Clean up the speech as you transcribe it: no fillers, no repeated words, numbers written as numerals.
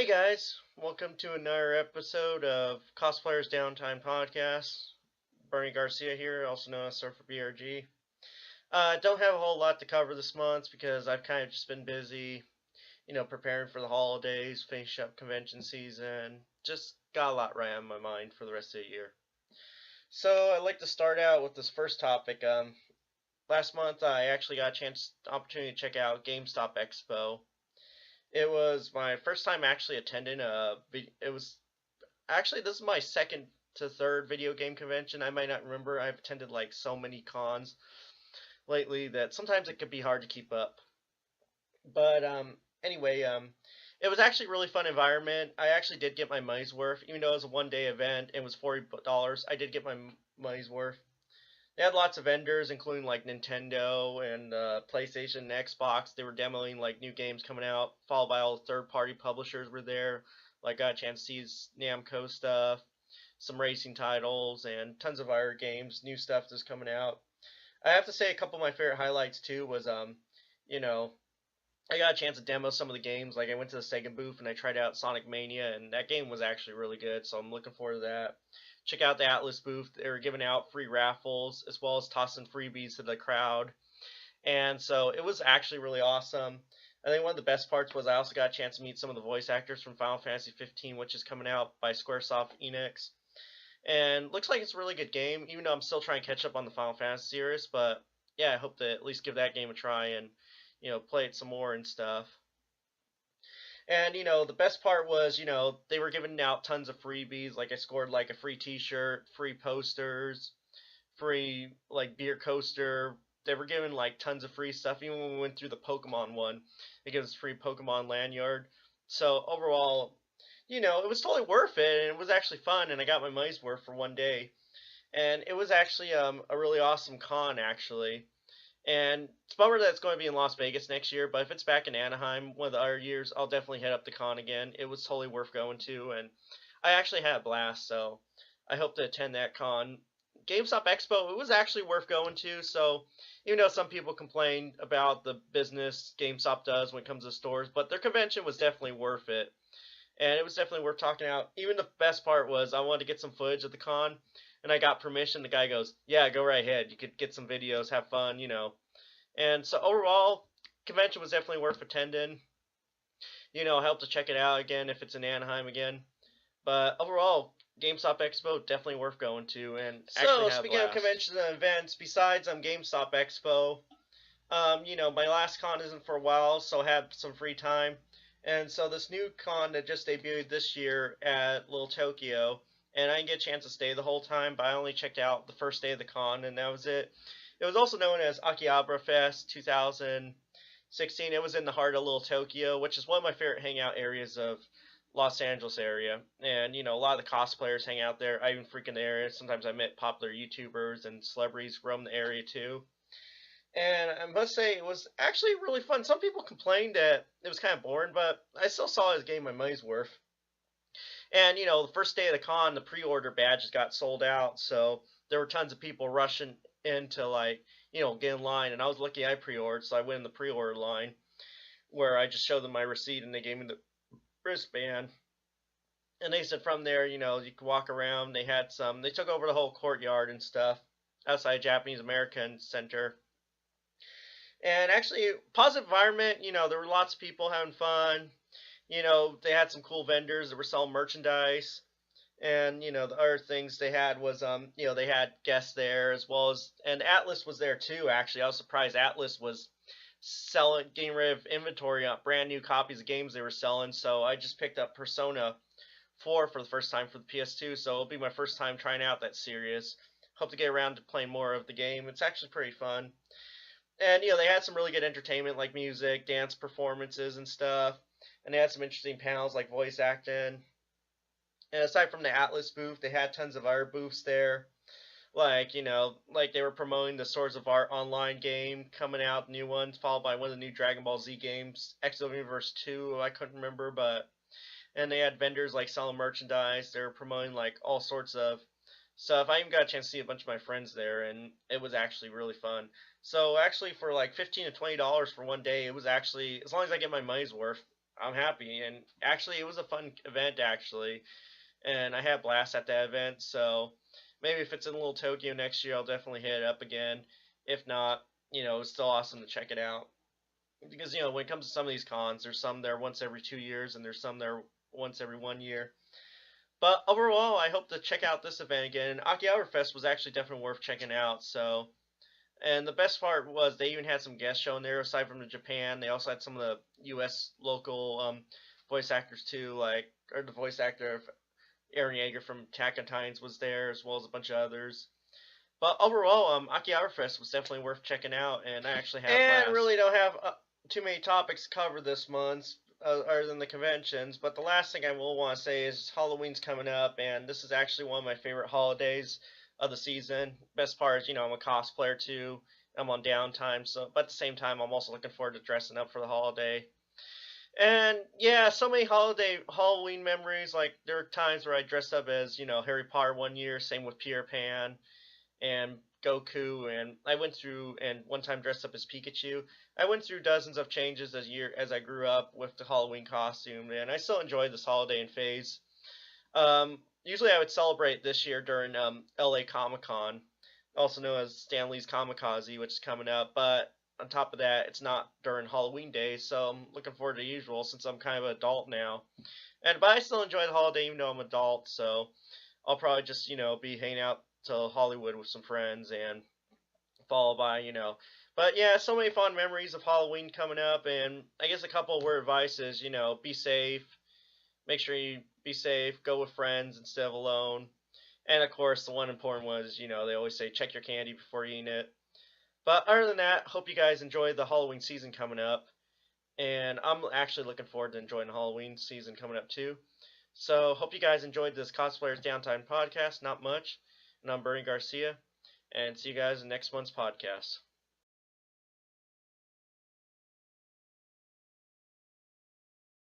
Hey guys, welcome to another episode of Cosplayers Downtime podcast. Bernie Garcia here, also known as Surfer BRG. Don't have a whole lot to cover this month because I've kind of just been busy, preparing for the holidays, finish up convention season. Just got a lot right on my mind for the rest of the year. So I'd like to start out with this first topic. Last month I actually got a opportunity to check out Gamestop Expo. It was my first time actually attending it was actually, this is my second to third video game convention. I might not remember. I've attended like so many cons lately that sometimes it could be hard to keep up. But anyway, it was actually a really fun environment. I actually did get my money's worth, even though it was a one-day event. It was $40. I did get my money's worth. They had lots of vendors, including like Nintendo and PlayStation and Xbox. They were demoing like new games coming out, followed by all the third-party publishers were there. Like got a chance to see Namco stuff, some racing titles, and tons of other games, new stuff that's coming out. I have to say a couple of my favorite highlights too was you know, I got a chance to demo some of the games. Like I went to the Sega booth and I tried out Sonic Mania, and that game was actually really good. So I'm looking forward to that. Check out the Atlas booth. They were giving out free raffles as well as tossing freebies to the crowd. And so it was actually really awesome. I think one of the best parts was I also got a chance to meet some of the voice actors from Final Fantasy 15, which is coming out by Squaresoft Enix. And looks like it's a really good game, even though I'm still trying to catch up on the Final Fantasy series. But yeah, I hope to at least give that game a try and, play it some more and stuff. And, the best part was, they were giving out tons of freebies. Like, I scored, like, a free t-shirt, free posters, free, like, beer coaster. They were giving, like, tons of free stuff. Even when we went through the Pokemon one, they gave us free Pokemon lanyard. So, overall, it was totally worth it, and it was actually fun, and I got my money's worth for one day. And it was actually a really awesome con, actually. And it's a bummer that it's going to be in Las Vegas next year, but if it's back in Anaheim one of the other years, I'll definitely hit up the con again. It was totally worth going to, and I actually had a blast, so I hope to attend that con. GameStop Expo, it was actually worth going to, so even though some people complain about the business GameStop does when it comes to stores, but their convention was definitely worth it. And it was definitely worth talking out. Even the best part was I wanted to get some footage of the con, and I got permission. The guy goes, "Yeah, go right ahead. You could get some videos, have fun, And so overall, convention was definitely worth attending. I hope to check it out again if it's in Anaheim again. But overall, GameStop Expo definitely worth going to. And so speaking of conventions and events, besides GameStop Expo, my last con isn't for a while, so I had some free time. And so this new con that just debuted this year at Little Tokyo, and I didn't get a chance to stay the whole time, but I only checked out the first day of the con, and that was it. It was also known as Akihabara Fest 2016. It was in the heart of Little Tokyo, which is one of my favorite hangout areas of Los Angeles area. And, a lot of the cosplayers hang out there. I even frequent the area. Sometimes I met popular YouTubers and celebrities roam the area too. And I must say, it was actually really fun. Some people complained that it was kind of boring, but I still saw it as getting my money's worth. And, the first day of the con, the pre-order badges got sold out, so there were tons of people rushing in to, like, get in line. And I was lucky I pre-ordered, so I went in the pre-order line, where I just showed them my receipt, and they gave me the wristband. And they said from there, you could walk around. They took over the whole courtyard and stuff outside Japanese American Center. And actually, positive environment, there were lots of people having fun. They had some cool vendors that were selling merchandise. And, the other things they had was, they had guests there as well as, and Atlas was there too, actually. I was surprised Atlas was getting rid of inventory on brand new copies of games they were selling. So I just picked up Persona 4 for the first time for the PS2. So it'll be my first time trying out that series. Hope to get around to playing more of the game. It's actually pretty fun. And, they had some really good entertainment like music, dance performances and stuff. And they had some interesting panels like voice acting. And aside from the Atlas booth, they had tons of other booths there. Like, like they were promoting the Swords of Art online game coming out, new ones, followed by one of the new Dragon Ball Z games, Exo Universe 2, I couldn't remember, but... And they had vendors like selling merchandise. They were promoting like all sorts of stuff. I even got a chance to see a bunch of my friends there, and it was actually really fun. So actually for like $15 to $20 for one day, it was actually, as long as I get my money's worth, I'm happy. And actually, it was a fun event, actually. And I had a blast at that event. So maybe if it's in Little Tokyo next year, I'll definitely hit it up again. If not, it's still awesome to check it out. Because, when it comes to some of these cons, there's some there once every 2 years, and there's some there once every 1 year. But overall, I hope to check out this event again. And Akihabara Fest was actually definitely worth checking out. So, and the best part was they even had some guests showing there aside from the Japan. They also had some of the U.S. local voice actors too, or the voice actor of Aaron Yeager from Attack on Titans was there, as well as a bunch of others. But overall, Akihabara Fest was definitely worth checking out, and I actually had a blast. And really don't have too many topics to cover this month, other than the conventions. But the last thing I will want to say is Halloween's coming up, and this is actually one of my favorite holidays of the season. Best part is, I'm a cosplayer too. I'm on downtime, but at the same time, I'm also looking forward to dressing up for the holiday. And yeah, so many Halloween memories. Like there are times where I dressed up as, Harry Potter one year, same with Peter Pan and Goku, and I went through and one time dressed up as Pikachu. I went through dozens of changes as I grew up with the Halloween costume, and I still enjoy this holiday and phase. Usually I would celebrate this year during LA Comic Con, also known as Stan Lee's Kamikaze, which is coming up. But on top of that, it's not during Halloween Day, so I'm looking forward to the usual since I'm kind of an adult now. But I still enjoy the holiday even though I'm an adult, so I'll probably just be hanging out to Hollywood with some friends and followed by But yeah, so many fond memories of Halloween coming up, and I guess a couple of word advice is be safe. Make sure you be safe. Go with friends instead of alone. And of course, the one important one is, they always say check your candy before eating it. But other than that, hope you guys enjoy the Halloween season coming up. And I'm actually looking forward to enjoying the Halloween season coming up too. So hope you guys enjoyed this Cosplayers Downtime podcast. Not much. And I'm Bernie Garcia. And see you guys in next month's podcast.